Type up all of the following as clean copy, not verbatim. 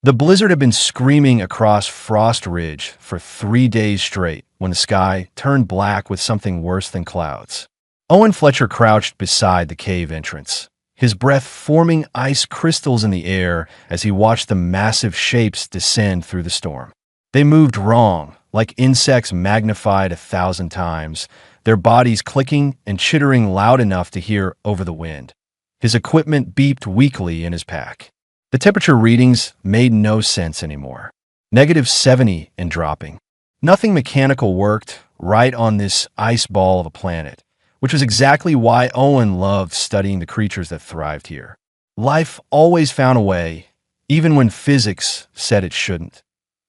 The blizzard had been screaming across Frost Ridge for 3 days straight when the sky turned black with something worse than clouds. Owen Fletcher crouched beside the cave entrance, his breath forming ice crystals in the air as he watched the massive shapes descend through the storm. They moved wrong, like insects magnified 1,000 times, their bodies clicking and chittering loud enough to hear over the wind. His equipment beeped weakly in his pack. The temperature readings made no sense anymore. -70 and dropping. Nothing mechanical worked right on this ice ball of a planet, which was exactly why Owen loved studying the creatures that thrived here. Life always found a way, even when physics said it shouldn't.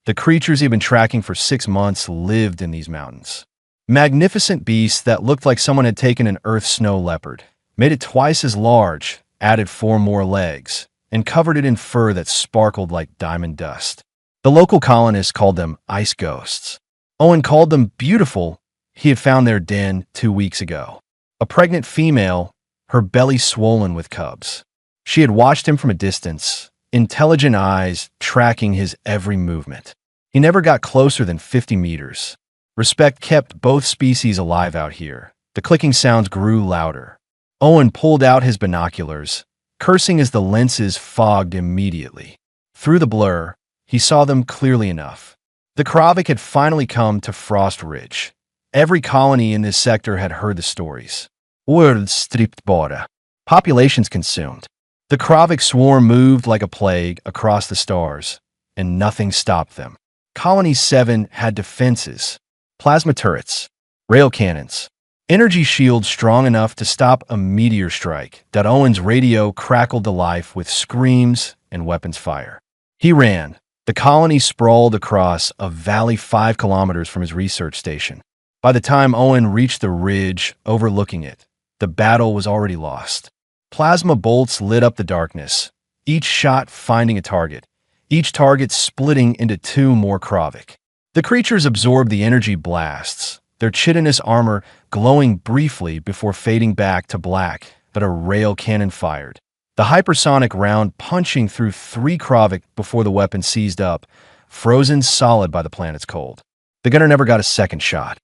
The creatures he had been tracking for 6 months lived in these mountains. Magnificent beasts that looked like someone had taken an earth snow leopard, made it twice as large, added 4 more legs, and covered it in fur that sparkled like diamond dust. The local colonists called them ice ghosts. Owen called them beautiful. He had found their den 2 weeks ago. A pregnant female, her belly swollen with cubs. She had watched him from a distance, intelligent eyes tracking his every movement. He never got closer than 50 meters. Respect kept both species alive out here. The clicking sounds grew louder. Owen pulled out his binoculars, cursing as the lenses fogged immediately. Through the blur, he saw them clearly enough. The Kravik had finally come to Frost Ridge. Every colony in this sector had heard the stories. World stripped border. Populations consumed. The Kravik swarm moved like a plague across the stars, and nothing stopped them. Colony 7 had defenses, plasma turrets, rail cannons, energy shields strong enough to stop a meteor strike that Owen's radio crackled to life with screams and weapons fire. He ran. The colony sprawled across a valley 5 kilometers from his research station. By the time Owen reached the ridge overlooking it, the battle was already lost. Plasma bolts lit up the darkness, each shot finding a target, each target splitting into 2 more Kravik. The creatures absorbed the energy blasts, their chitinous armor glowing briefly before fading back to black that a rail cannon fired. The hypersonic round punching through 3 Kravik before the weapon seized up, frozen solid by the planet's cold. The gunner never got a second shot.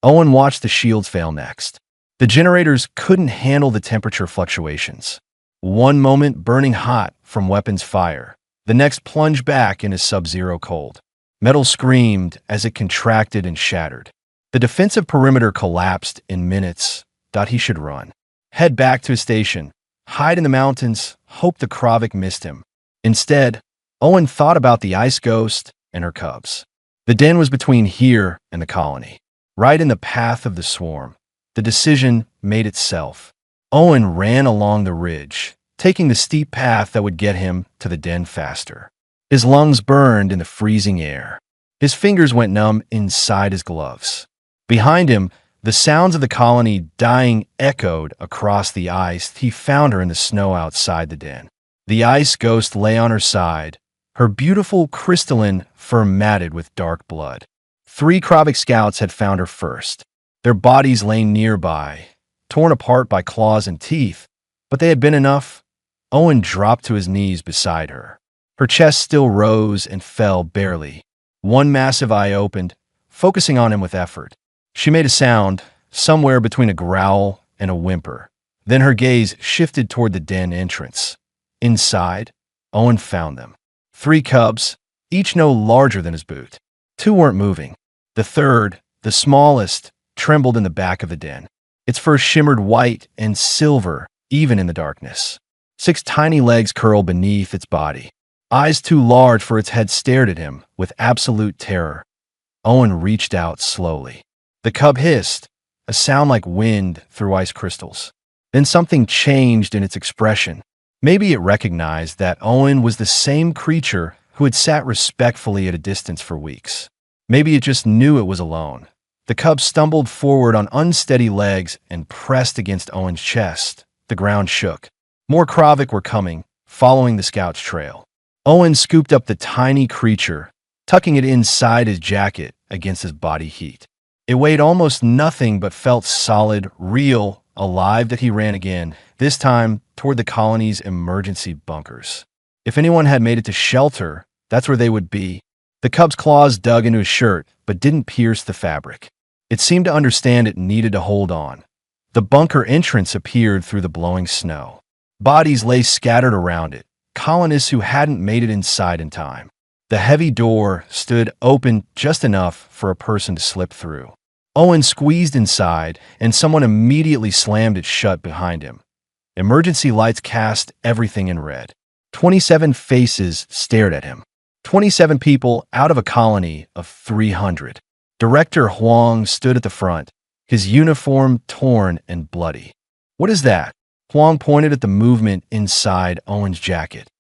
Owen watched the shields fail next. The generators couldn't handle the temperature fluctuations. One moment burning hot from weapons fire, the next plunged back into sub-zero cold. Metal screamed as it contracted and shattered. The defensive perimeter collapsed in minutes. He should run. Head back to his station, hide in the mountains, hope the Kravik missed him. Instead, Owen thought about the ice ghost and her cubs. The den was between here and the colony, right in the path of the swarm. The decision made itself. Owen ran along the ridge, taking the steep path that would get him to the den faster. His lungs burned in the freezing air. His fingers went numb inside his gloves. Behind him, the sounds of the colony dying echoed across the ice. He found her in the snow outside the den. The ice ghost lay on her side, her beautiful crystalline fur matted with dark blood. 3 Kravik scouts had found her first. Their bodies lay nearby, torn apart by claws and teeth, but they had been enough. Owen dropped to his knees beside her. Her chest still rose and fell barely. One massive eye opened, focusing on him with effort. She made a sound, somewhere between a growl and a whimper. Then her gaze shifted toward the den entrance. Inside, Owen found them. 3 cubs, each no larger than his boot. 2 weren't moving. The third, the smallest, trembled in the back of the den. Its fur shimmered white and silver, even in the darkness. 6 tiny legs curled beneath its body. Eyes too large for its head stared at him with absolute terror. Owen reached out slowly. The cub hissed, a sound like wind through ice crystals. Then something changed in its expression. Maybe it recognized that Owen was the same creature who had sat respectfully at a distance for weeks. Maybe it just knew it was alone. The cub stumbled forward on unsteady legs and pressed against Owen's chest. The ground shook. More Kravik were coming, following the scout's trail. Owen scooped up the tiny creature, tucking it inside his jacket against his body heat. It weighed almost nothing but felt solid, real, alive. That he ran again, this time toward the colony's emergency bunkers. If anyone had made it to shelter, That's where they would be. The cub's claws dug into his shirt, but didn't pierce the fabric. It seemed to understand it needed to hold on. The bunker entrance appeared through the blowing snow. Bodies lay scattered around it, colonists who hadn't made it inside in time. The heavy door stood open just enough for a person to slip through. Owen squeezed inside, and someone immediately slammed it shut behind him. Emergency lights cast everything in red. 27 faces stared at him. 27 people out of a colony of 300. Director Huang stood at the front, his uniform torn and bloody. "What is that?" Huang pointed at the movement inside Owen's jacket.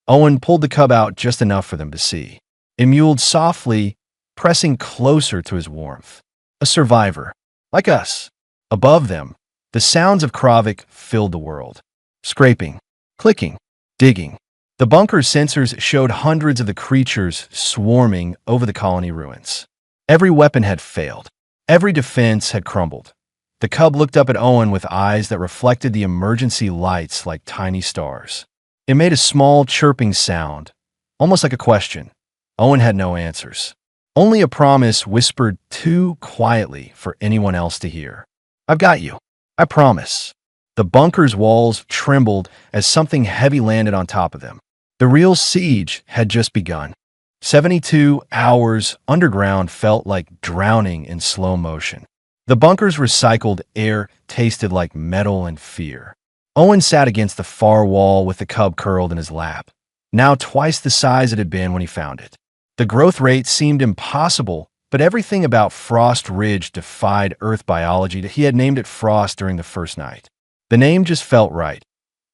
Owen pulled the cub out just enough for them to see. It mewed softly, pressing closer to his warmth. A survivor, like us. Above them, the sounds of Kravik filled the world. Scraping, clicking, digging. The bunker's sensors showed hundreds of the creatures swarming over the colony ruins. Every weapon had failed. Every defense had crumbled. The cub looked up at Owen with eyes that reflected the emergency lights like tiny stars. It made a small chirping sound, almost like a question. Owen had no answers. Only a promise whispered too quietly for anyone else to hear. "I've got you. I promise." The bunker's walls trembled as something heavy landed on top of them. The real siege had just begun. 72 hours underground felt like drowning in slow motion. The bunker's recycled air tasted like metal and fear. Owen sat against the far wall with the cub curled in his lap, now twice the size it had been when he found it. The growth rate seemed impossible, but everything about Frost Ridge defied Earth biology that he had named it Frost during the first night. The name just felt right.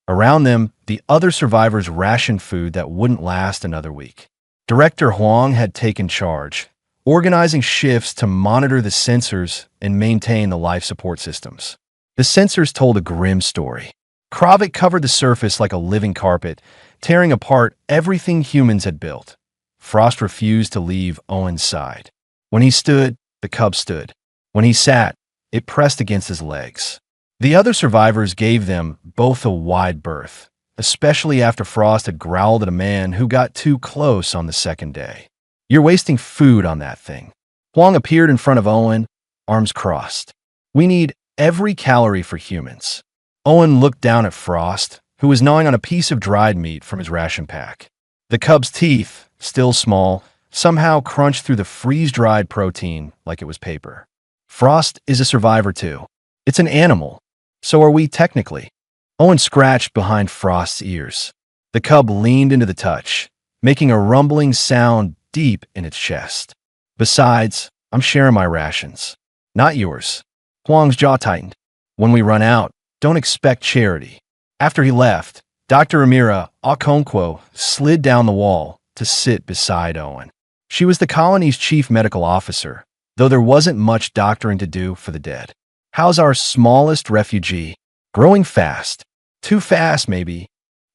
Around them, the other survivors rationed food that wouldn't last another week. Director Huang had taken charge, organizing shifts to monitor the sensors and maintain the life support systems. The sensors told a grim story. Kravik covered the surface like a living carpet, tearing apart everything humans had built. Frost refused to leave Owen's side. When he stood, the cub stood. When he sat, it pressed against his legs. The other survivors gave them both a wide berth, especially after Frost had growled at a man who got too close on the second day. "You're wasting food on that thing." Huang appeared in front of Owen, arms crossed. "We need every calorie for humans." Owen looked down at Frost, who was gnawing on a piece of dried meat from his ration pack. The cub's teeth, still small, somehow crunched through the freeze-dried protein like it was paper. "Frost is a survivor too. It's an animal. So are we technically." Owen scratched behind Frost's ears. The cub leaned into the touch, making a rumbling sound deep in its chest. "Besides, I'm sharing my rations. Not yours." Huang's jaw tightened. "When we run out, don't expect charity." After he left, Dr. Amira Okonkwo slid down the wall to sit beside Owen. She was the colony's chief medical officer, though there wasn't much doctoring to do for the dead. "How's our smallest refugee? Growing fast. Too fast, maybe."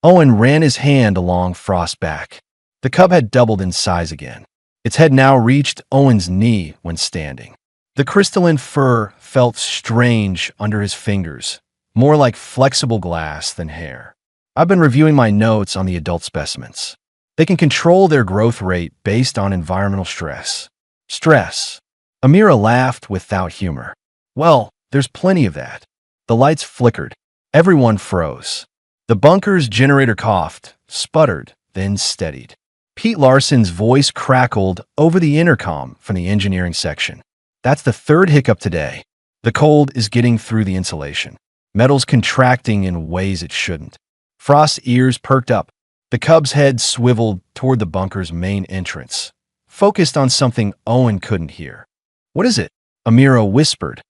Owen ran his hand along Frost's back. The cub had doubled in size again. Its head now reached Owen's knee when standing. The crystalline fur felt strange under his fingers, more like flexible glass than hair. "I've been reviewing my notes on the adult specimens. They can control their growth rate based on environmental stress." Stress. Amira laughed without humor. "Well, there's plenty of that." The lights flickered. Everyone froze. The bunker's generator coughed, sputtered, then steadied. Pete Larson's voice crackled over the intercom from the engineering section. "That's the third hiccup today. The cold is getting through the insulation. Metal's contracting in ways it shouldn't." Frost's ears perked up. The cub's head swiveled toward the bunker's main entrance, focused on something Owen couldn't hear. "What is it?" Amira whispered.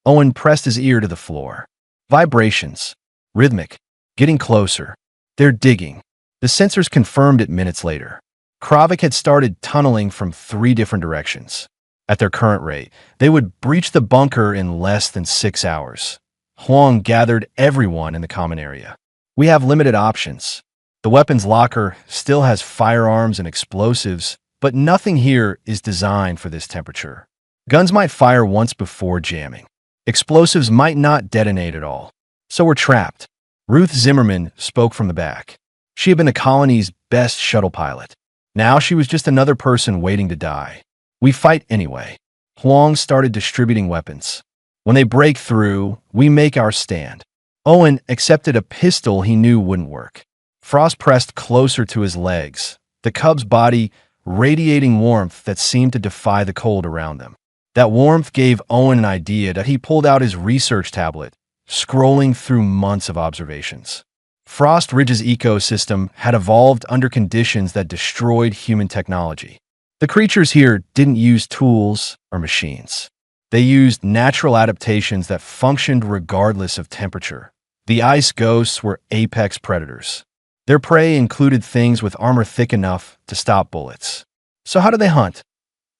Owen pressed his ear to the floor. Vibrations. Rhythmic. Getting closer. "They're digging." The sensors confirmed it minutes later. Kravik had started tunneling from 3 different directions. At their current rate, they would breach the bunker in less than 6 hours. Huang gathered everyone in the common area. "We have limited options. The weapons locker still has firearms and explosives, but nothing here is designed for this temperature. Guns might fire once before jamming. Explosives might not detonate at all. So we're trapped." Ruth Zimmerman spoke from the back. She had been the colony's best shuttle pilot. Now she was just another person waiting to die. We fight anyway. Huang started distributing weapons. When they break through, we make our stand. Owen accepted a pistol he knew wouldn't work. Frost pressed closer to his legs, the cub's body radiating warmth that seemed to defy the cold around them. That warmth gave Owen an idea that he pulled out his research tablet, scrolling through months of observations. Frost Ridge's ecosystem had evolved under conditions that destroyed human technology. The creatures here didn't use tools or machines. They used natural adaptations that functioned regardless of temperature. The ice ghosts were apex predators. Their prey included things with armor thick enough to stop bullets. So how do they hunt?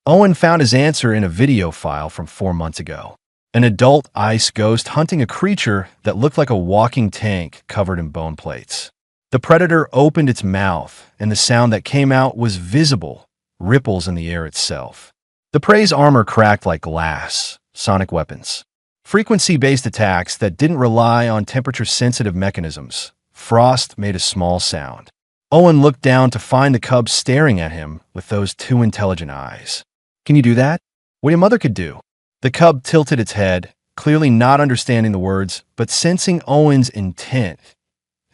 Owen found his answer in a video file from 4 months ago. An adult ice ghost hunting a creature that looked like a walking tank covered in bone plates. The predator opened its mouth, and the sound that came out was visible, ripples in the air itself. The prey's armor cracked like glass, sonic weapons. Frequency-based attacks that didn't rely on temperature-sensitive mechanisms. Frost made a small sound. Owen looked down to find the cub staring at him with those 2 intelligent eyes. Can you do that? What your mother could do. The cub tilted its head, clearly not understanding the words, but sensing Owen's intent.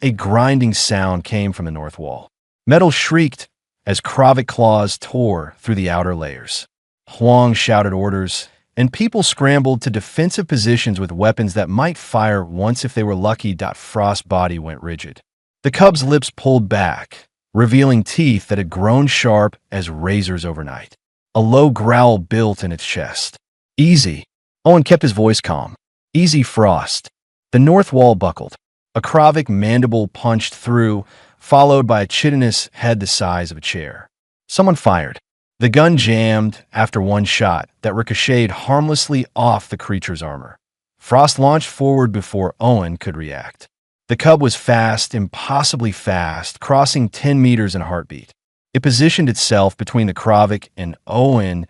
A grinding sound came from the north wall. Metal shrieked as Kravik claws tore through the outer layers. Huang shouted orders, and people scrambled to defensive positions with weapons that might fire once if they were lucky. Frost's body went rigid. The cub's lips pulled back, revealing teeth that had grown sharp as razors overnight. A low growl built in its chest. Easy. Owen kept his voice calm. Easy, Frost. The north wall buckled. A Kravik mandible punched through, followed by a chitinous head the size of a chair. Someone fired. The gun jammed after one shot that ricocheted harmlessly off the creature's armor. Frost launched forward before Owen could react. The cub was fast, impossibly fast, crossing 10 meters in a heartbeat. It positioned itself between the Kravik and Owen,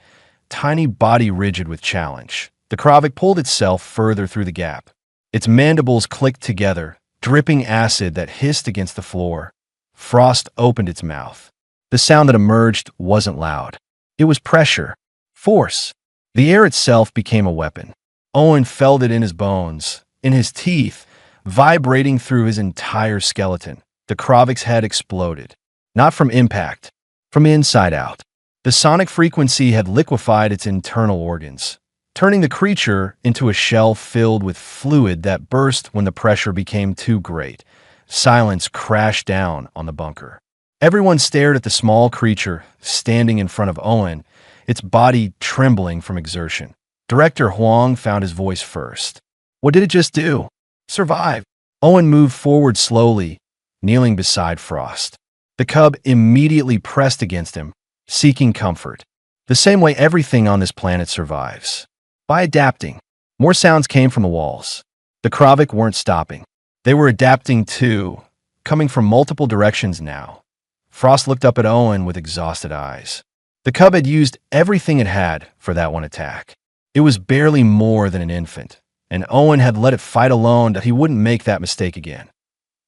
tiny body rigid with challenge. The Kravik pulled itself further through the gap. Its mandibles clicked together, dripping acid that hissed against the floor. Frost opened its mouth. The sound that emerged wasn't loud. It was pressure, force. The air itself became a weapon. Owen felt it in his bones, in his teeth, vibrating through his entire skeleton. The Kravik's head exploded. Not from impact, from inside out. The sonic frequency had liquefied its internal organs, turning the creature into a shell filled with fluid that burst when the pressure became too great. Silence crashed down on the bunker. Everyone stared at the small creature standing in front of Owen, its body trembling from exertion. Director Huang found his voice first. What did it just do? Survive. Owen moved forward slowly, kneeling beside Frost. The cub immediately pressed against him, seeking comfort. The same way everything on this planet survives. By adapting. More sounds came from the walls. The Kravik weren't stopping. They were adapting too, coming from multiple directions now. Frost looked up at Owen with exhausted eyes. The cub had used everything it had for that one attack. It was barely more than an infant, and Owen had let it fight alone that he wouldn't make that mistake again.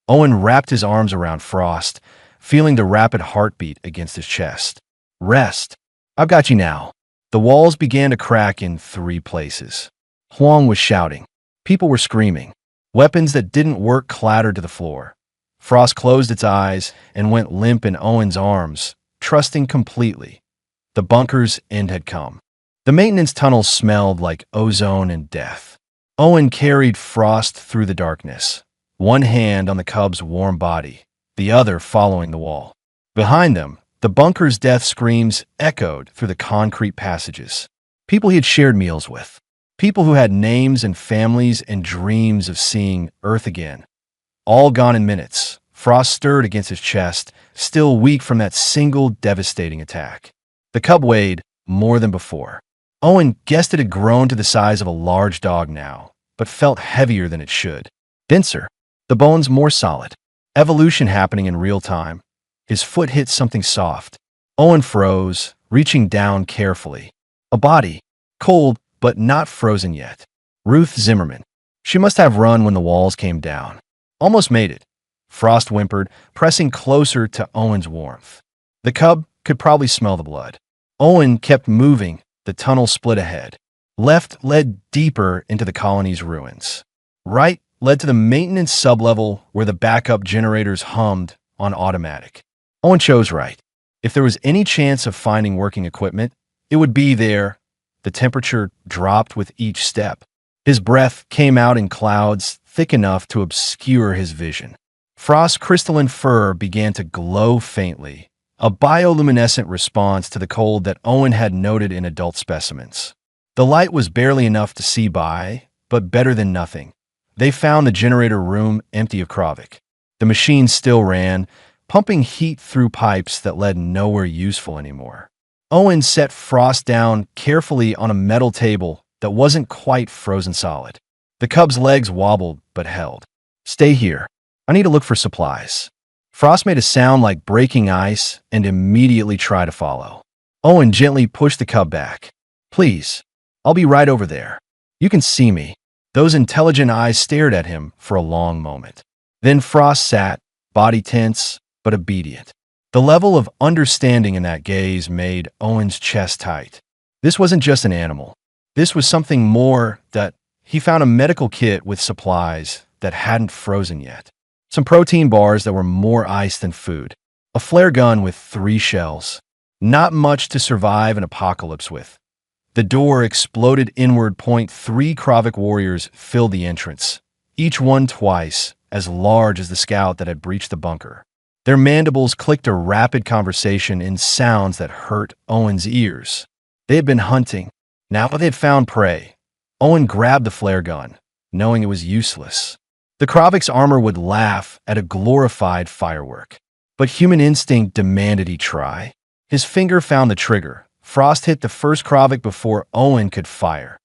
Owen wrapped his arms around Frost, feeling the rapid heartbeat against his chest. Rest. I've got you now. The walls began to crack in 3 places. Huang was shouting. People were screaming. Weapons that didn't work clattered to the floor. Frost closed its eyes and went limp in Owen's arms, trusting completely. The bunker's end had come. The maintenance tunnels smelled like ozone and death. Owen carried Frost through the darkness, one hand on the cub's warm body, the other following the wall. Behind them, the bunker's death screams echoed through the concrete passages. People he had shared meals with. People who had names and families and dreams of seeing Earth again. All gone in minutes. Frost stirred against his chest, still weak from that single devastating attack. The cub weighed more than before. Owen guessed it had grown to the size of a large dog now, but felt heavier than it should. Denser. The bones more solid. Evolution happening in real time. His foot hit something soft. Owen froze, reaching down carefully. A body. Cold, but not frozen yet. Ruth Zimmerman. She must have run when the walls came down. Almost made it. Frost whimpered, pressing closer to Owen's warmth. The cub could probably smell the blood. Owen kept moving. The tunnel split ahead. Left led deeper into the colony's ruins. Right led to the maintenance sublevel where the backup generators hummed on automatic. Owen chose right. If there was any chance of finding working equipment, it would be there. The temperature dropped with each step. His breath came out in clouds thick enough to obscure his vision. Frost's crystalline fur began to glow faintly, a bioluminescent response to the cold that Owen had noted in adult specimens. The light was barely enough to see by, but better than nothing. They found the generator room empty of Kravik. The machine still ran, pumping heat through pipes that led nowhere useful anymore. Owen set Frost down carefully on a metal table that wasn't quite frozen solid. The cub's legs wobbled but held. "Stay here. I need to look for supplies." Frost made a sound like breaking ice and immediately tried to follow. Owen gently pushed the cub back. "Please, I'll be right over there. You can see me." Those intelligent eyes stared at him for a long moment. Then Frost sat, body tense but obedient. The level of understanding in that gaze made Owen's chest tight. This wasn't just an animal. This was something more. That he found a medical kit with supplies that hadn't frozen yet. Some protein bars that were more ice than food. A flare gun with 3 shells. Not much to survive an apocalypse with. The door exploded inward. 3 Kravik warriors filled the entrance, each one twice as large as the scout that had breached the bunker. Their mandibles clicked a rapid conversation in sounds that hurt Owen's ears. They had been hunting. Now they had found prey. Owen grabbed the flare gun, knowing it was useless. The Kravik's armor would laugh at a glorified firework. But human instinct demanded he try. His finger found the trigger. Frost hit the first Kravik before Owen could fire.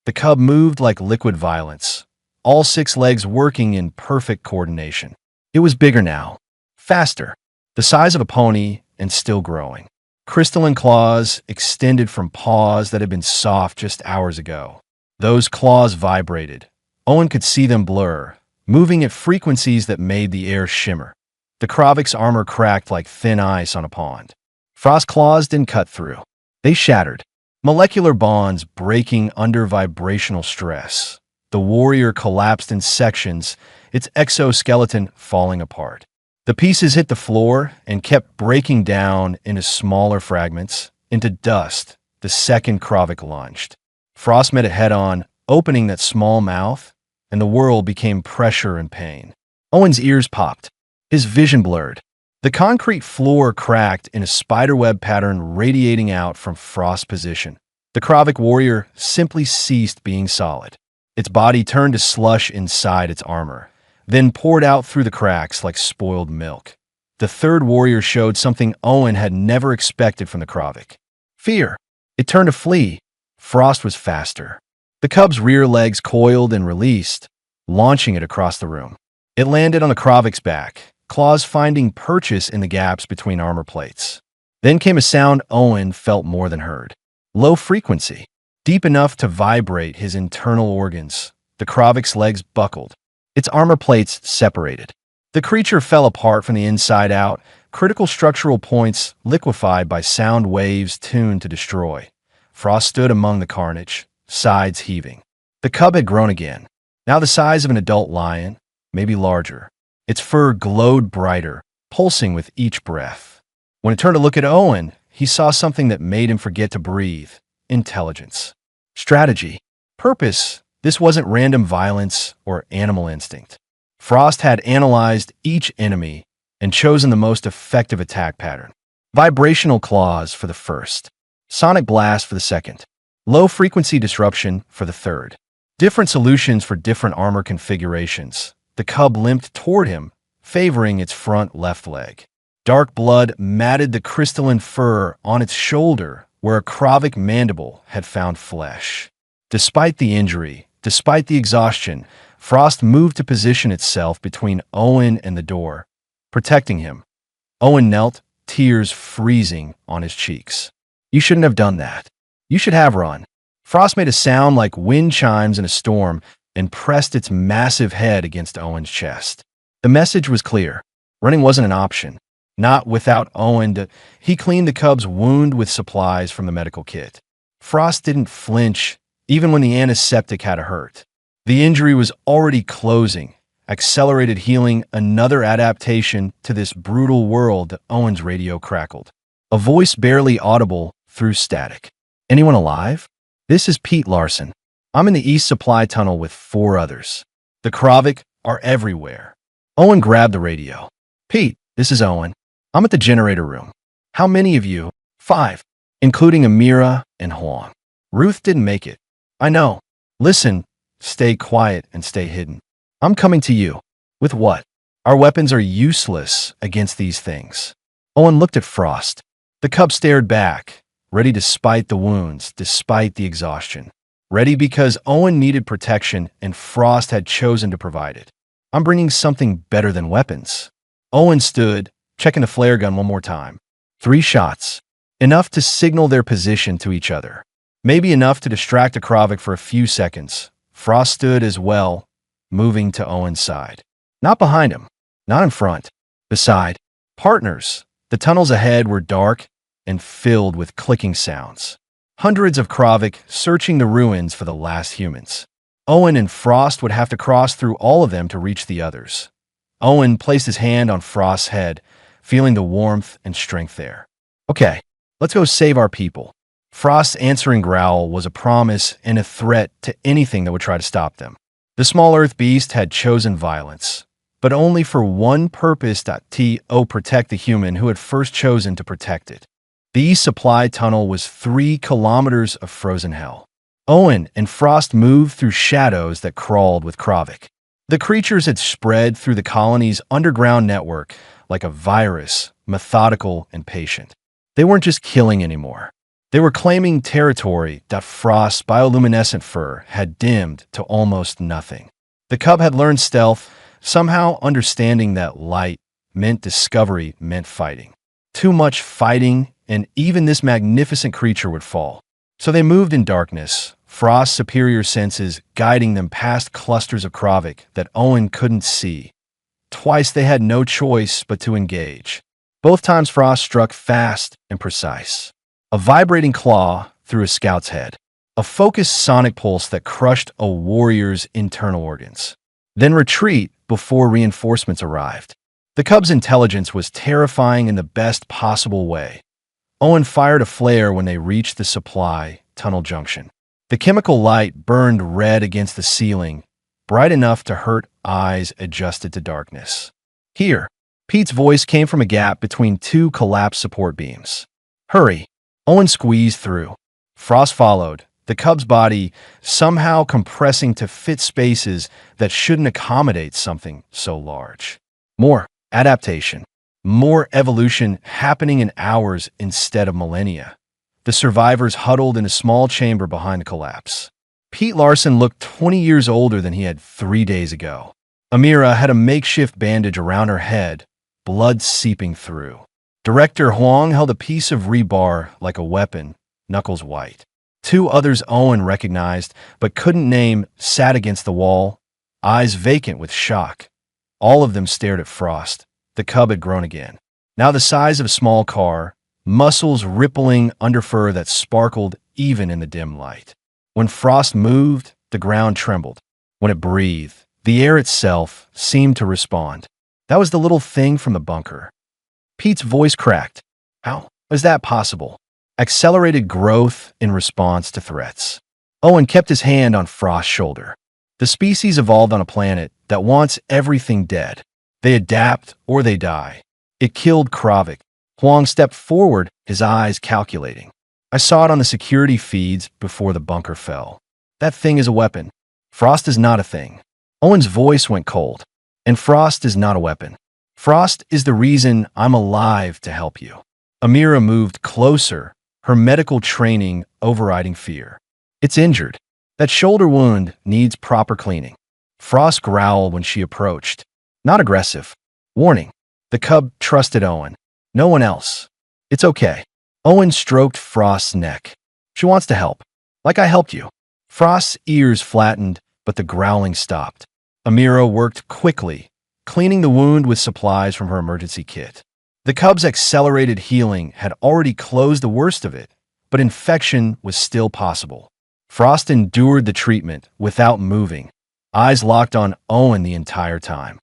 The cub moved like liquid violence, all 6 legs working in perfect coordination. It was bigger now. Faster, the size of a pony and still growing. Crystalline claws extended from paws that had been soft just hours ago. Those claws vibrated. Owen could see them blur, moving at frequencies that made the air shimmer. The Kravik's armor cracked like thin ice on a pond. Frost's claws didn't cut through. They shattered, molecular bonds breaking under vibrational stress. The warrior collapsed in sections, its exoskeleton falling apart. The pieces hit the floor and kept breaking down into smaller fragments, into dust. The second Kravik lunged. Frost met it head-on, opening that small mouth, and the world became pressure and pain. Owen's ears popped. His vision blurred. The concrete floor cracked in a spiderweb pattern radiating out from Frost's position. The Kravik warrior simply ceased being solid. Its body turned to slush inside its armor, then poured out through the cracks like spoiled milk. The third warrior showed something Owen had never expected from the Kravik. Fear. It turned to flee. Frost was faster. The cub's rear legs coiled and released, launching it across the room. It landed on the Kravik's back, claws finding purchase in the gaps between armor plates. Then came a sound Owen felt more than heard. Low frequency, deep enough to vibrate his internal organs. The Kravik's legs buckled. Its armor plates separated. The creature fell apart from the inside out, critical structural points liquefied by sound waves tuned to destroy. Frost stood among the carnage, sides heaving. The cub had grown again, now the size of an adult lion, maybe larger. Its fur glowed brighter, pulsing with each breath. When it turned to look at Owen, he saw something that made him forget to breathe. Intelligence. Strategy. Purpose. This wasn't random violence or animal instinct. Frost had analyzed each enemy and chosen the most effective attack pattern. Vibrational claws for the first. Sonic blast for the second. Low-frequency disruption for the third. Different solutions for different armor configurations. The cub limped toward him, favoring its front left leg. Dark blood matted the crystalline fur on its shoulder where a Kravik mandible had found flesh. Despite the injury, despite the exhaustion, Frost moved to position itself between Owen and the door, protecting him. Owen knelt, tears freezing on his cheeks. "You shouldn't have done that. You should have run." Frost made a sound like wind chimes in a storm and pressed its massive head against Owen's chest. The message was clear. Running wasn't an option. Not without Owen. He cleaned the cub's wound with supplies from the medical kit. Frost didn't flinch, even when the antiseptic had a hurt. The injury was already closing, accelerated healing, another adaptation to this brutal world. Owen's radio crackled. A voice barely audible through static. Anyone alive? This is Pete Larson. I'm in the East Supply Tunnel with 4 others. The Kravik are everywhere. Owen grabbed the radio. Pete, this is Owen. I'm at the generator room. How many of you? 5, including Amira and Huang. Ruth didn't make it. I know. Listen, stay quiet and stay hidden. I'm coming to you. With what? Our weapons are useless against these things. Owen looked at Frost. The cub stared back, ready despite the wounds, despite the exhaustion. Ready because Owen needed protection and Frost had chosen to provide it. I'm bringing something better than weapons. Owen stood, checking the flare gun one more time. 3 shots. Enough to signal their position to each other. Maybe enough to distract a Kravik for a few seconds. Frost stood as well, moving to Owen's side. Not behind him. Not in front. Beside. Partners. The tunnels ahead were dark and filled with clicking sounds. Hundreds of Kravik searching the ruins for the last humans. Owen and Frost would have to cross through all of them to reach the others. Owen placed his hand on Frost's head, feeling the warmth and strength there. Okay, let's go save our people. Frost's answering growl was a promise and a threat to anything that would try to stop them. The small earth beast had chosen violence, but only for one purpose: to protect the human who had first chosen to protect it. The East Supply Tunnel was 3 kilometers of frozen hell. Owen and Frost moved through shadows that crawled with Kravik. The creatures had spread through the colony's underground network like a virus, methodical and patient. They weren't just killing anymore. They were claiming territory that Frost's bioluminescent fur had dimmed to almost nothing. The cub had learned stealth, somehow understanding that light meant discovery, meant fighting. Too much fighting, and even this magnificent creature would fall. So they moved in darkness, Frost's superior senses guiding them past clusters of Kravik that Owen couldn't see. Twice they had no choice but to engage. Both times Frost struck fast and precise. A vibrating claw through a scout's head. A focused sonic pulse that crushed a warrior's internal organs. Then retreat before reinforcements arrived. The cub's intelligence was terrifying in the best possible way. Owen fired a flare when they reached the supply tunnel junction. The chemical light burned red against the ceiling, bright enough to hurt eyes adjusted to darkness. Here, Pete's voice came from a gap between 2 collapsed support beams. Hurry! Owen squeezed through. Frost followed, the cub's body somehow compressing to fit spaces that shouldn't accommodate something so large. More adaptation. More evolution happening in hours instead of millennia. The survivors huddled in a small chamber behind the collapse. Pete Larson looked 20 years older than he had 3 days ago. Amira had a makeshift bandage around her head, blood seeping through. Director Huang held a piece of rebar like a weapon, knuckles white. 2 others Owen recognized but couldn't name sat against the wall, eyes vacant with shock. All of them stared at Frost. The cub had grown again. Now the size of a small car, muscles rippling under fur that sparkled even in the dim light. When Frost moved, the ground trembled. When it breathed, the air itself seemed to respond. That was the little thing from the bunker. Pete's voice cracked. How was that possible? Accelerated growth in response to threats. Owen kept his hand on Frost's shoulder. The species evolved on a planet that wants everything dead. They adapt or they die. It killed Kravik. Huang stepped forward, his eyes calculating. I saw it on the security feeds before the bunker fell. That thing is a weapon. Frost is not a thing. Owen's voice went cold. And Frost is not a weapon. Frost is the reason I'm alive to help you. Amira moved closer, her medical training overriding fear. It's injured. That shoulder wound needs proper cleaning. Frost growled when she approached. Not aggressive. Warning. The cub trusted Owen. No one else. It's okay. Owen stroked Frost's neck. She wants to help. Like I helped you. Frost's ears flattened, but the growling stopped. Amira worked quickly, cleaning the wound with supplies from her emergency kit. The cub's accelerated healing had already closed the worst of it, but infection was still possible. Frost endured the treatment without moving, eyes locked on Owen the entire time.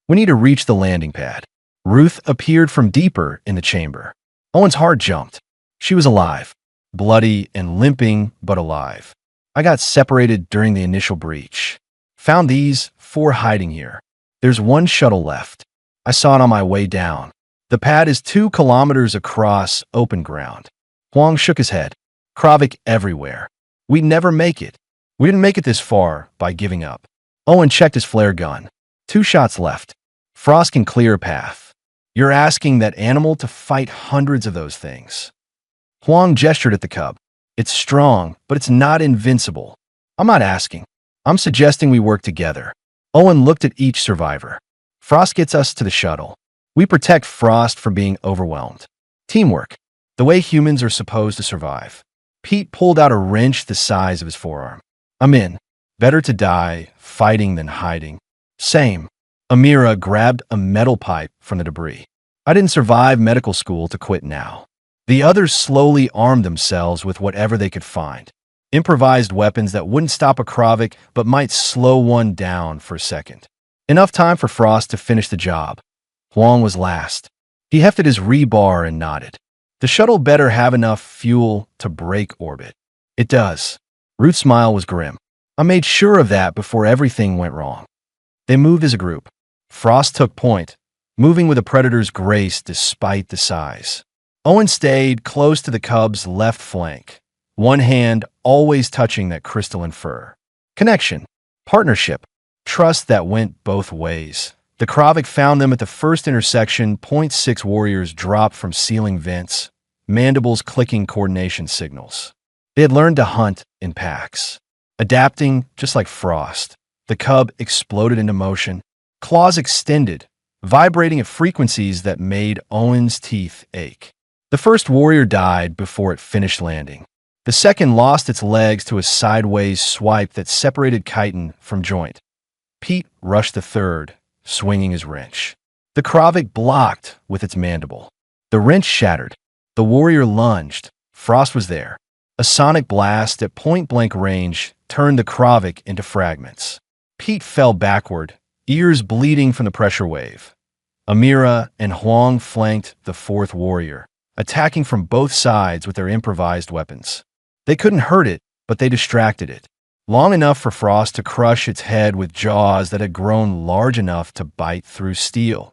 "We need to reach the landing pad." Ruth appeared from deeper in the chamber. Owen's heart jumped. She was alive, bloody and limping, but alive. "I got separated during the initial breach. Found these 4 hiding here. There's 1 shuttle left. I saw it on my way down. The pad is 2 kilometers across open ground." Huang shook his head. "Kravik everywhere. We'd never make it. We didn't make it this far by giving up." Owen checked his flare gun. 2 shots left. Frost can clear a path. "You're asking that animal to fight hundreds of those things." Huang gestured at the cub. "It's strong, but it's not invincible." "I'm not asking. I'm suggesting we work together." Owen looked at each survivor. "Frost gets us to the shuttle. We protect Frost from being overwhelmed. Teamwork. The way humans are supposed to survive." Pete pulled out a wrench the size of his forearm. "I'm in. Better to die fighting than hiding." "Same." Amira grabbed a metal pipe from the debris. "I didn't survive medical school to quit now." The others slowly armed themselves with whatever they could find. Improvised weapons that wouldn't stop a Kravik but might slow one down for a second. Enough time for Frost to finish the job. Huang was last. He hefted his rebar and nodded. "The shuttle better have enough fuel to break orbit." "It does." Ruth's smile was grim. "I made sure of that before everything went wrong." They moved as a group. Frost took point, moving with a predator's grace despite the size. Owen stayed close to the cub's left flank, one hand always touching that crystalline fur. Connection, partnership, trust that went both ways. The Kravik found them at the first intersection. 0.6 warriors dropped from ceiling vents, mandibles clicking coordination signals. They had learned to hunt in packs, adapting just like Frost. The cub exploded into motion, claws extended, vibrating at frequencies that made Owen's teeth ache. The first warrior died before it finished landing. The second lost its legs to a sideways swipe that separated chitin from joint. Pete rushed the third, swinging his wrench. The Kravik blocked with its mandible. The wrench shattered. The warrior lunged. Frost was there. A sonic blast at point-blank range turned the Kravik into fragments. Pete fell backward, ears bleeding from the pressure wave. Amira and Huang flanked the fourth warrior, attacking from both sides with their improvised weapons. They couldn't hurt it, but they distracted it. Long enough for Frost to crush its head with jaws that had grown large enough to bite through steel.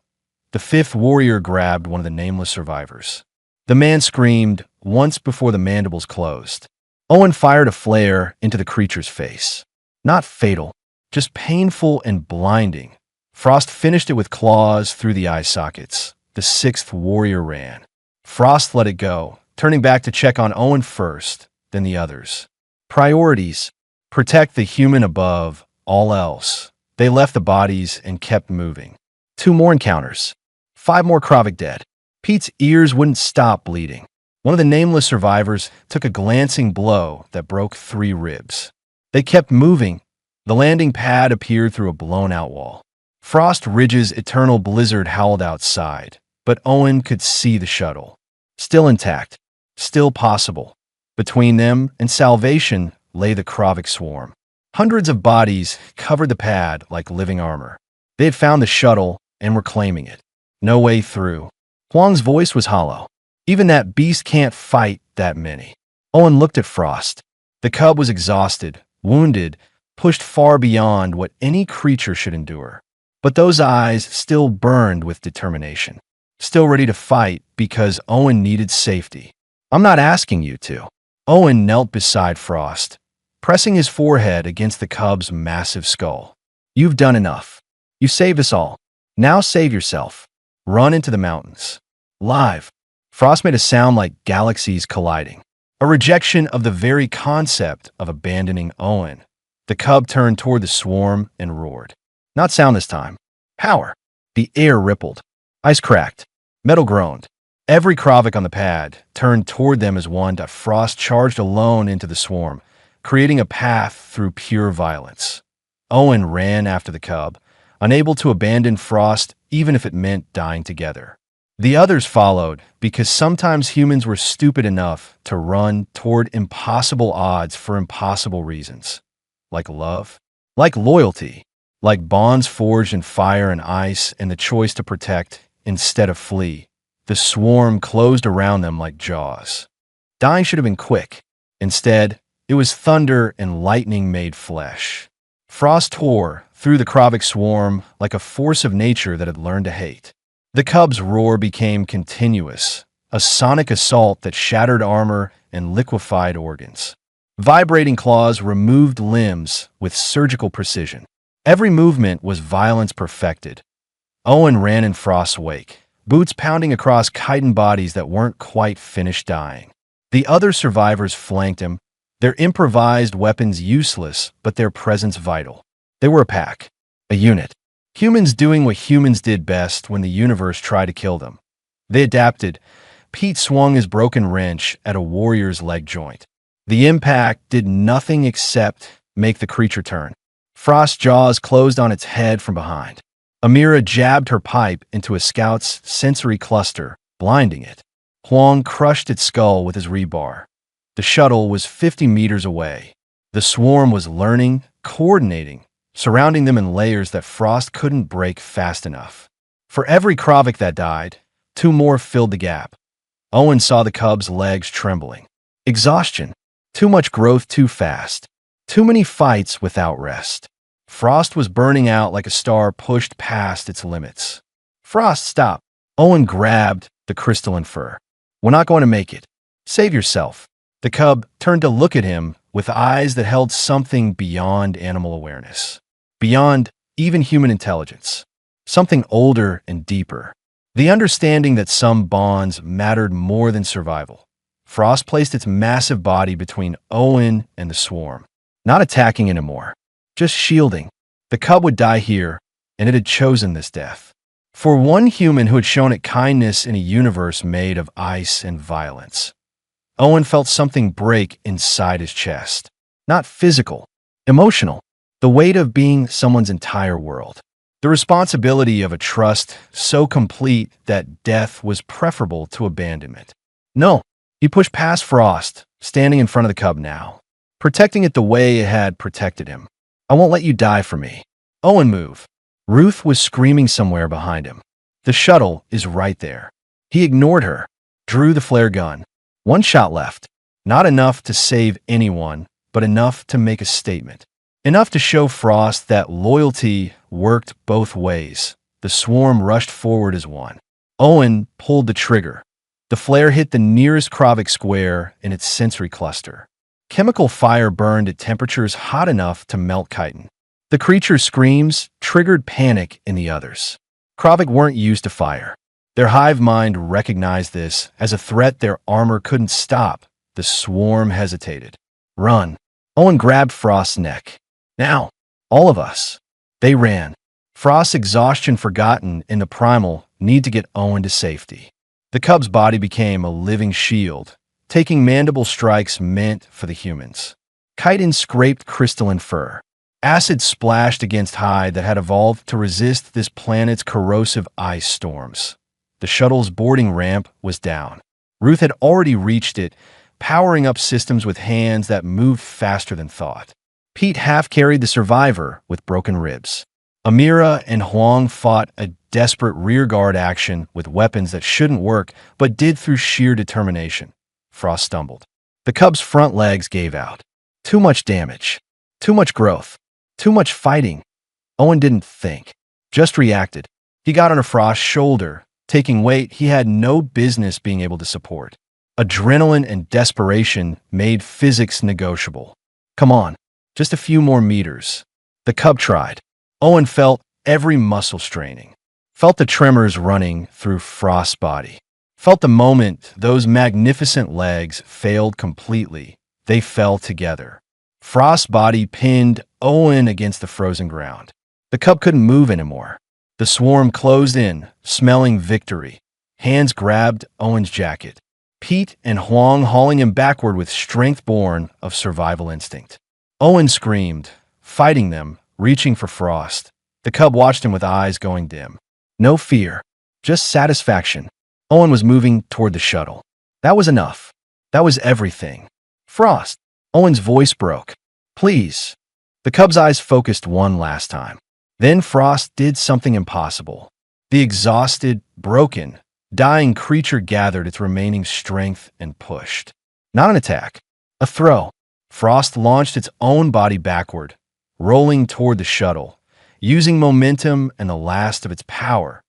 The fifth warrior grabbed one of the nameless survivors. The man screamed once before the mandibles closed. Owen fired a flare into the creature's face. Not fatal, just painful and blinding. Frost finished it with claws through the eye sockets. The sixth warrior ran. Frost let it go, turning back to check on Owen first, then the others. Priorities. Protect the human above all else. They left the bodies and kept moving. 2 more encounters. 5 more Kravik dead. Pete's ears wouldn't stop bleeding. One of the nameless survivors took a glancing blow that broke 3 ribs. They kept moving. The landing pad appeared through a blown-out wall. Frost Ridge's eternal blizzard howled outside, but Owen could see the shuttle. Still intact, still possible. Between them and salvation lay the Kravik swarm. Hundreds of bodies covered the pad like living armor. They had found the shuttle and were claiming it. No way through. Huang's voice was hollow. Even that beast can't fight that many. Owen looked at Frost. The cub was exhausted, wounded, pushed far beyond what any creature should endure. But those eyes still burned with determination. Still ready to fight because Owen needed safety. "I'm not asking you to." Owen knelt beside Frost, pressing his forehead against the cub's massive skull. "You've done enough. You saved us all. Now save yourself. Run into the mountains. Live." Frost made a sound like galaxies colliding, a rejection of the very concept of abandoning Owen. The cub turned toward the swarm and roared. Not sound this time. Power. The air rippled. Ice cracked. Metal groaned. Every Kravik on the pad turned toward them as one. Frost charged alone into the swarm, creating a path through pure violence. Owen ran after the cub, unable to abandon Frost even if it meant dying together. The others followed because sometimes humans were stupid enough to run toward impossible odds for impossible reasons, like love, like loyalty, like bonds forged in fire and ice and the choice to protect instead of flee. The swarm closed around them like jaws. Dying should have been quick. Instead, it was thunder and lightning made flesh. Frost tore through the Kravik swarm like a force of nature that had learned to hate. The cub's roar became continuous, a sonic assault that shattered armor and liquefied organs. Vibrating claws removed limbs with surgical precision. Every movement was violence perfected. Owen ran in Frost's wake, boots pounding across chitin bodies that weren't quite finished dying. The other survivors flanked him, their improvised weapons useless, but their presence vital. They were a pack, a unit. Humans doing what humans did best when the universe tried to kill them. They adapted. Pete swung his broken wrench at a warrior's leg joint. The impact did nothing except make the creature turn. Frost's jaws closed on its head from behind. Amira jabbed her pipe into a scout's sensory cluster, blinding it. Huang crushed its skull with his rebar. The shuttle was 50 meters away. The swarm was learning, coordinating, surrounding them in layers that Frost couldn't break fast enough. For every Kravik that died, 2 more filled the gap. Owen saw the cub's legs trembling. Exhaustion. Too much growth too fast. Too many fights without rest. Frost was burning out like a star pushed past its limits. Frost, stop. Owen grabbed the crystalline fur. We're not going to make it. Save yourself. The cub turned to look at him with eyes that held something beyond animal awareness. Beyond even human intelligence. Something older and deeper. The understanding that some bonds mattered more than survival. Frost placed its massive body between Owen and the swarm. Not attacking anymore. Just shielding. The cub would die here, and it had chosen this death. For one human who had shown it kindness in a universe made of ice and violence. Owen felt something break inside his chest. Not physical, emotional. The weight of being someone's entire world. The responsibility of a trust so complete that death was preferable to abandonment. No, he pushed past Frost, standing in front of the cub now, protecting it the way it had protected him. I won't let you die for me. Owen, move. Ruth was screaming somewhere behind him. The shuttle is right there. He ignored her, drew the flare gun. 1 shot left. Not enough to save anyone, but enough to make a statement. Enough to show Frost that loyalty worked both ways. The swarm rushed forward as one. Owen pulled the trigger. The flare hit the nearest Kravik square in its sensory cluster. Chemical fire burned at temperatures hot enough to melt chitin. The creature's screams triggered panic in the others. Kravik weren't used to fire. Their hive mind recognized this as a threat their armor couldn't stop. The swarm hesitated. Run. Owen grabbed Frost's neck. Now, all of us. They ran. Frost's exhaustion forgotten in the primal need to get Owen to safety. The cub's body became a living shield, taking mandible strikes meant for the humans. Chitin scraped crystalline fur. Acid splashed against hide that had evolved to resist this planet's corrosive ice storms. The shuttle's boarding ramp was down. Ruth had already reached it, powering up systems with hands that moved faster than thought. Pete half-carried the survivor with broken ribs. Amira and Huang fought a desperate rearguard action with weapons that shouldn't work, but did through sheer determination. Frost stumbled. The cub's front legs gave out. Too much damage. Too much growth. Too much fighting. Owen didn't think, just reacted. He got on Frost's shoulder, taking weight he had no business being able to support. Adrenaline and desperation made physics negotiable. Come on, just a few more meters. The cub tried. Owen felt every muscle straining. Felt the tremors running through Frost's body. Felt the moment those magnificent legs failed completely. They fell together. Frost's body pinned Owen against the frozen ground. The cub couldn't move anymore. The swarm closed in, smelling victory. Hands grabbed Owen's jacket. Pete and Huang hauling him backward with strength born of survival instinct. Owen screamed, fighting them, reaching for Frost. The cub watched him with eyes going dim. No fear, just satisfaction. Owen was moving toward the shuttle. That was enough. That was everything. Frost. Owen's voice broke. Please. The cub's eyes focused one last time. Then Frost did something impossible. The exhausted, broken, dying creature gathered its remaining strength and pushed. Not an attack. A throw. Frost launched its own body backward, rolling toward the shuttle. Using momentum and the last of its power,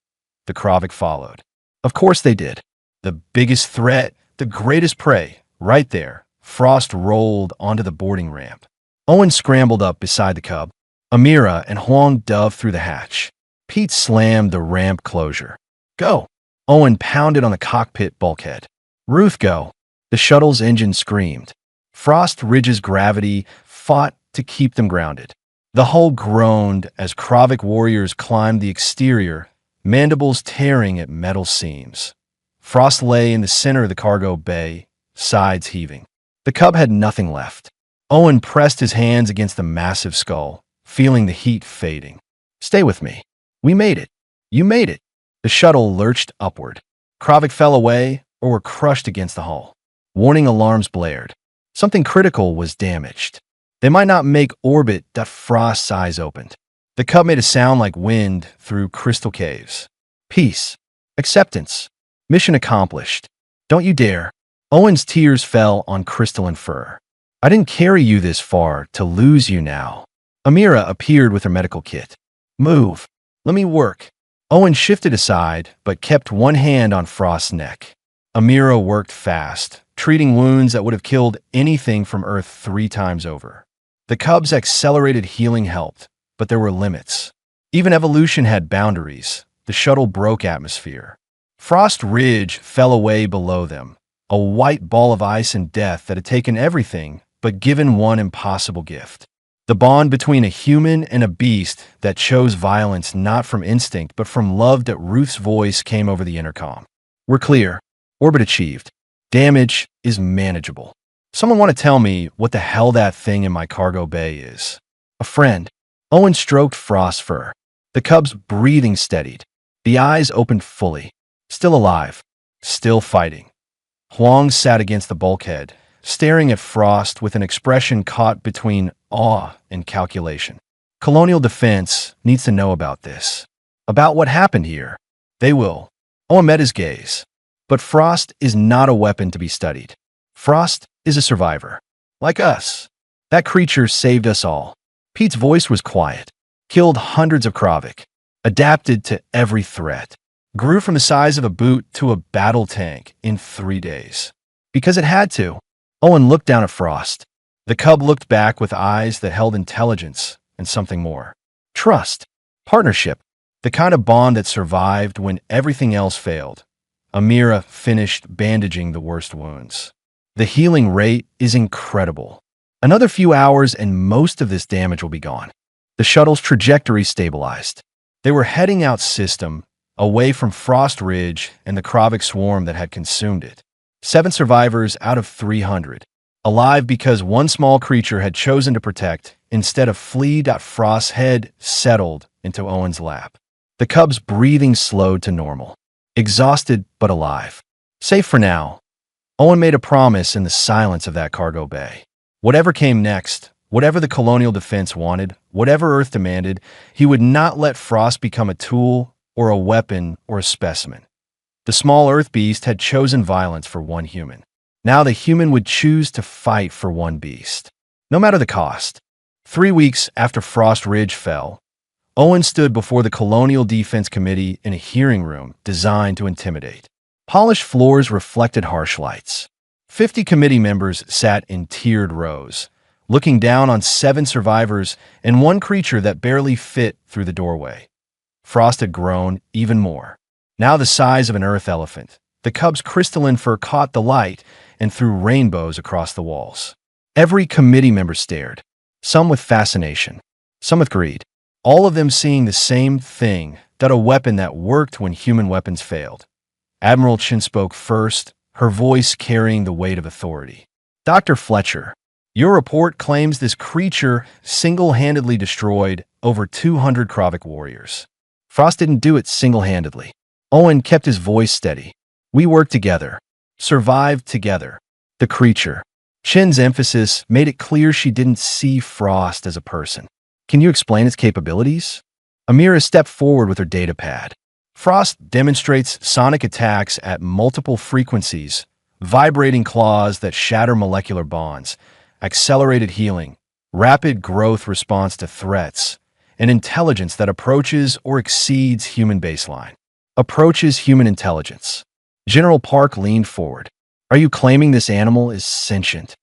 the Kravik followed. Of course they did. The biggest threat, the greatest prey, right there. Frost rolled onto the boarding ramp. Owen scrambled up beside the cub. Amira and Huang dove through the hatch. Pete slammed the ramp closure. Go! Owen pounded on the cockpit bulkhead. Ruth, go! The shuttle's engine screamed. Frost Ridge's gravity fought to keep them grounded. The hull groaned as Kravik warriors climbed the exterior, mandibles tearing at metal seams. Frost lay in the center of the cargo bay, sides heaving. The cub had nothing left. Owen pressed his hands against the massive skull, feeling the heat fading. Stay with me. We made it. You made it. The shuttle lurched upward. Kravik fell away or were crushed against the hull. Warning alarms blared. Something critical was damaged. They might not make orbit. Frost's eyes opened. The cub made a sound like wind through crystal caves. Peace. Acceptance. Mission accomplished. Don't you dare. Owen's tears fell on crystalline fur. I didn't carry you this far to lose you now. Amira appeared with her medical kit. Move. Let me work. Owen shifted aside, but kept one hand on Frost's neck. Amira worked fast, treating wounds that would have killed anything from Earth 3 times over. The cub's accelerated healing helped, but there were limits. Even evolution had boundaries. The shuttle broke atmosphere. Frost Ridge fell away below them, a white ball of ice and death that had taken everything but given one impossible gift. The bond between a human and a beast that chose violence not from instinct but from love. That Ruth's voice came over the intercom. We're clear. Orbit achieved. Damage is manageable. Someone want to tell me what the hell that thing in my cargo bay is? A friend. Owen stroked Frost's fur. The cub's breathing steadied. The eyes opened fully. Still alive. Still fighting. Huang sat against the bulkhead, staring at Frost with an expression caught between awe and calculation. Colonial Defense needs to know about this. About what happened here. They will. Owen met his gaze. But Frost is not a weapon to be studied. Frost is a survivor. Like us. That creature saved us all. Pete's voice was quiet. Killed hundreds of Kravik. Adapted to every threat. Grew from the size of a boot to a battle tank in 3 days. Because it had to. Owen looked down at Frost. The cub looked back with eyes that held intelligence and something more. Trust. Partnership. The kind of bond that survived when everything else failed. Amira finished bandaging the worst wounds. The healing rate is incredible. Another few hours and most of this damage will be gone. The shuttle's trajectory stabilized. They were heading out system, away from Frost Ridge and the Kravik swarm that had consumed it. 7 survivors out of 300. Alive because one small creature had chosen to protect instead of flee. Frost's head settled into Owen's lap. The cub's breathing slowed to normal. Exhausted but alive. Safe for now. Owen made a promise in the silence of that cargo bay. Whatever came next, whatever the Colonial Defense wanted, whatever Earth demanded, he would not let Frost become a tool or a weapon or a specimen. The small Earth beast had chosen violence for one human. Now the human would choose to fight for one beast. No matter the cost. 3 weeks after Frost Ridge fell, Owen stood before the Colonial Defense Committee in a hearing room designed to intimidate. Polished floors reflected harsh lights. 50 committee members sat in tiered rows, looking down on 7 survivors and one creature that barely fit through the doorway. Frost had grown even more. Now the size of an earth elephant, the cub's crystalline fur caught the light and threw rainbows across the walls. Every committee member stared, some with fascination, some with greed. All of them seeing the same thing, that a weapon that worked when human weapons failed. Admiral Chin spoke first, her voice carrying the weight of authority. Dr. Fletcher, your report claims this creature single-handedly destroyed over 200 Kravik warriors. Frost didn't do it single-handedly. Owen kept his voice steady. We work together. Survive together. The creature. Chin's emphasis made it clear she didn't see Frost as a person. Can you explain its capabilities? Amira stepped forward with her data pad. Frost demonstrates sonic attacks at multiple frequencies, vibrating claws that shatter molecular bonds, accelerated healing, rapid growth response to threats, and intelligence that approaches or exceeds human baseline. Approaches human intelligence. General Park leaned forward. Are you claiming this animal is sentient?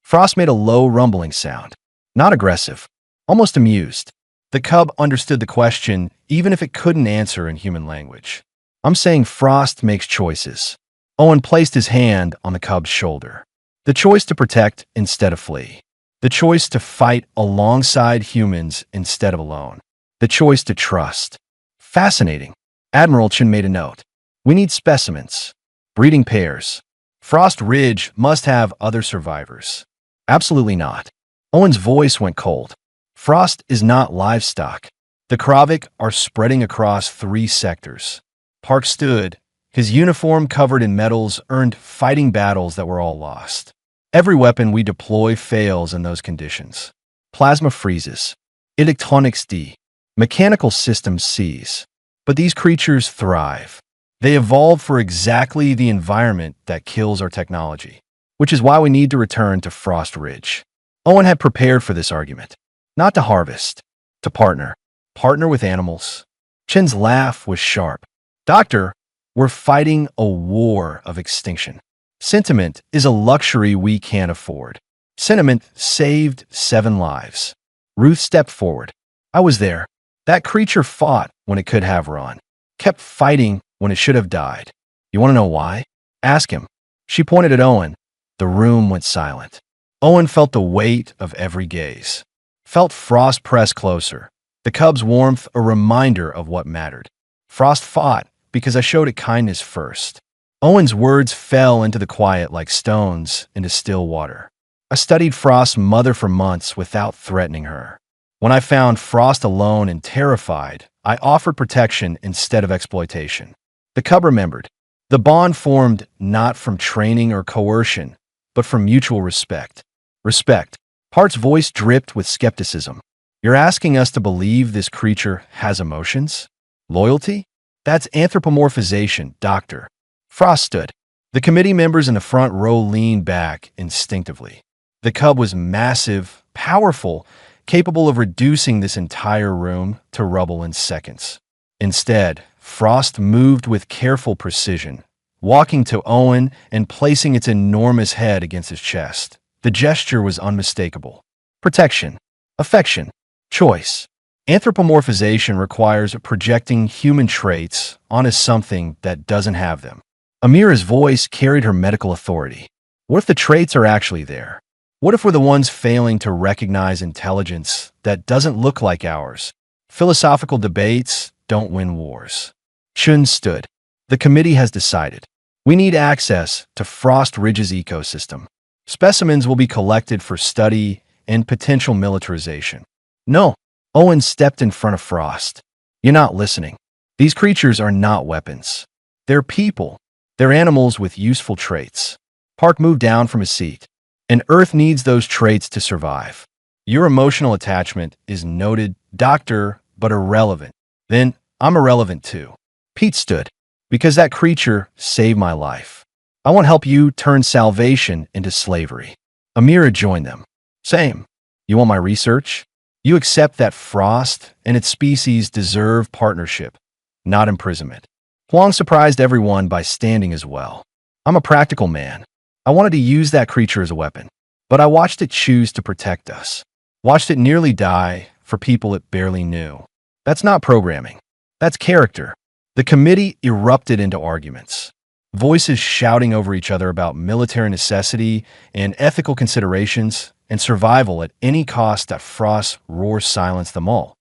Frost made a low rumbling sound. Not aggressive. Almost amused. The cub understood the question, even if it couldn't answer in human language. I'm saying Frost makes choices. Owen placed his hand on the cub's shoulder. The choice to protect instead of flee. The choice to fight alongside humans instead of alone. The choice to trust. Fascinating. Admiral Chin made a note. We need specimens. Breeding pairs. Frost Ridge must have other survivors. Absolutely not. Owen's voice went cold. Frost is not livestock. The Kravik are spreading across 3 sectors. Park stood. His uniform covered in medals earned fighting battles that were all lost. Every weapon we deploy fails in those conditions. Plasma freezes. Electronics D. Mechanical systems seize. But these creatures thrive. They evolve for exactly the environment that kills our technology, which is why we need to return to Frost Ridge. Owen had prepared for this argument. Not to harvest, to partner. Partner with animals. Chin's laugh was sharp. Doctor, we're fighting a war of extinction. Sentiment is a luxury we can't afford. Sentiment saved 7 lives. Ruth stepped forward. I was there. That creature fought when it could have run. Kept fighting when it should have died. You want to know why? Ask him. She pointed at Owen. The room went silent. Owen felt the weight of every gaze. Felt Frost press closer. The cub's warmth a reminder of what mattered. Frost fought because I showed it kindness first. Owen's words fell into the quiet like stones into still water. I studied Frost's mother for months without threatening her. When I found Frost alone and terrified, I offered protection instead of exploitation. The cub remembered. The bond formed not from training or coercion, but from mutual respect. Respect. Park's voice dripped with skepticism. You're asking us to believe this creature has emotions? Loyalty? That's anthropomorphization, Doctor. Frost stood. The committee members in the front row leaned back instinctively. The cub was massive, powerful, capable of reducing this entire room to rubble in seconds. Instead, Frost moved with careful precision, walking to Owen and placing its enormous head against his chest. The gesture was unmistakable. Protection, affection, choice. Anthropomorphization requires projecting human traits onto something that doesn't have them. Amira's voice carried her medical authority. What if the traits are actually there? What if we're the ones failing to recognize intelligence that doesn't look like ours? Philosophical debates don't win wars. Chun stood. The committee has decided. We need access to Frost Ridge's ecosystem. Specimens will be collected for study and potential militarization. No. Owen stepped in front of Frost. You're not listening. These creatures are not weapons. They're people. They're animals with useful traits. Park moved down from his seat. And Earth needs those traits to survive. Your emotional attachment is noted, Doctor, but irrelevant. Then I'm irrelevant too. Pete stood. Because that creature saved my life. I won't help you turn salvation into slavery. Amira joined them. Same. You want my research? You accept that Frost and its species deserve partnership, not imprisonment. Huang surprised everyone by standing as well. I'm a practical man. I wanted to use that creature as a weapon, but I watched it choose to protect us. Watched it nearly die for people it barely knew. That's not programming. That's character. The committee erupted into arguments. Voices shouting over each other about military necessity and ethical considerations and survival at any cost. That Frost's roar silenced them all.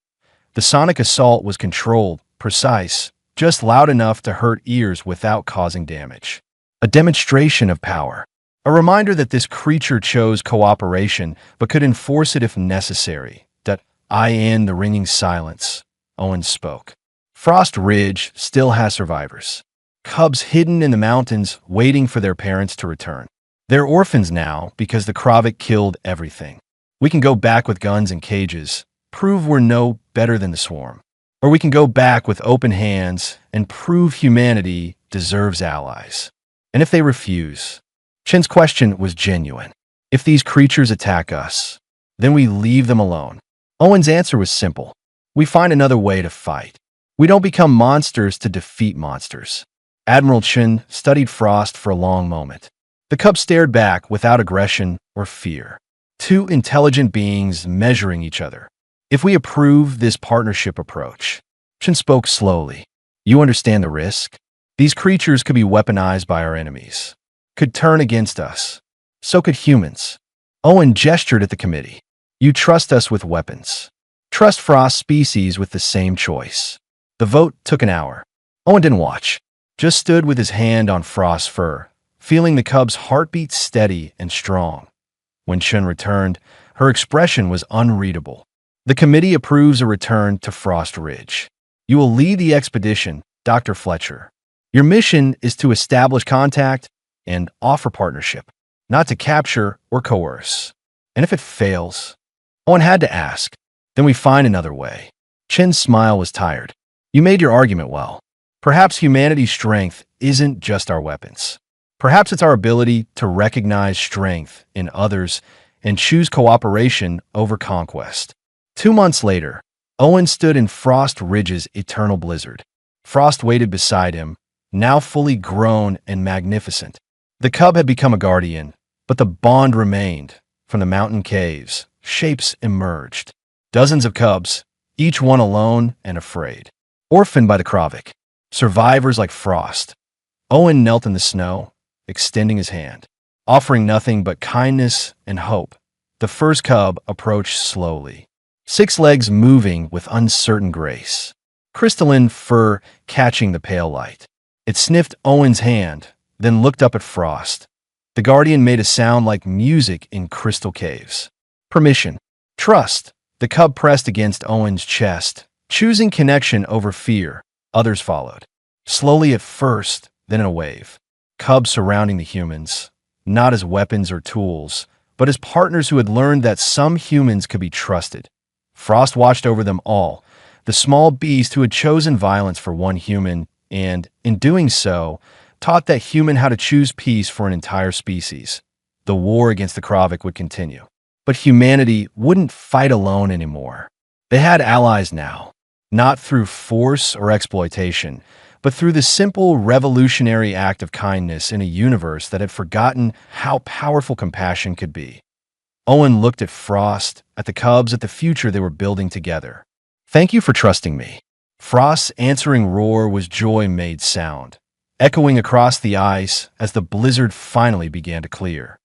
The sonic assault was controlled, precise, just loud enough to hurt ears without causing damage. A demonstration of power. A reminder that this creature chose cooperation but could enforce it if necessary. That I end the ringing silence. Owen spoke. Frost Ridge still has survivors. cubs hidden in the mountains waiting for their parents to return. They're orphans now because the Kravik killed everything. We can go back with guns and cages, prove we're no better than the swarm. Or we can go back with open hands and prove humanity deserves allies. And if they refuse, Chen's question was genuine. If these creatures attack us, then we leave them alone. Owen's answer was simple. We find another way to fight. We don't become monsters to defeat monsters. Admiral Chen studied Frost for a long moment. The cub stared back without aggression or fear. Two intelligent beings measuring each other. If we approve this partnership approach, Chen spoke slowly. You understand the risk? These creatures could be weaponized by our enemies, could turn against us. So could humans. Owen gestured at the committee. You trust us with weapons. Trust Frost's species with the same choice. The vote took an hour. Owen didn't watch, just stood with his hand on Frost's fur, feeling the cub's heartbeat steady and strong. When Chen returned, her expression was unreadable. The committee approves a return to Frost Ridge. You will lead the expedition, Dr. Fletcher. Your mission is to establish contact and offer partnership, not to capture or coerce. And if it fails, Owen had to ask, then we find another way. Chen's smile was tired. You made your argument well. Perhaps humanity's strength isn't just our weapons. Perhaps it's our ability to recognize strength in others and choose cooperation over conquest. 2 months later, Owen stood in Frost Ridge's eternal blizzard. Frost waited beside him, now fully grown and magnificent. The cub had become a guardian, but the bond remained. From the mountain caves, shapes emerged. Dozens of cubs, each one alone and afraid. Orphaned by the Kravik. Survivors like Frost. Owen knelt in the snow, extending his hand, offering nothing but kindness and hope. The first cub approached slowly, 6 legs moving with uncertain grace, crystalline fur catching the pale light. It sniffed Owen's hand, then looked up at Frost. The guardian made a sound like music in crystal caves. Permission. Trust. The cub pressed against Owen's chest, choosing connection over fear. Others followed. Slowly at first, then in a wave. Cubs surrounding the humans, not as weapons or tools, but as partners who had learned that some humans could be trusted. Frost watched over them all, the small beast who had chosen violence for one human, and, in doing so, taught that human how to choose peace for an entire species. The war against the Kravik would continue. But humanity wouldn't fight alone anymore. They had allies now, not through force or exploitation, but through the simple revolutionary act of kindness in a universe that had forgotten how powerful compassion could be. Owen looked at Frost, at the cubs, at the future they were building together. Thank you for trusting me. Frost's answering roar was joy made sound, echoing across the ice as the blizzard finally began to clear.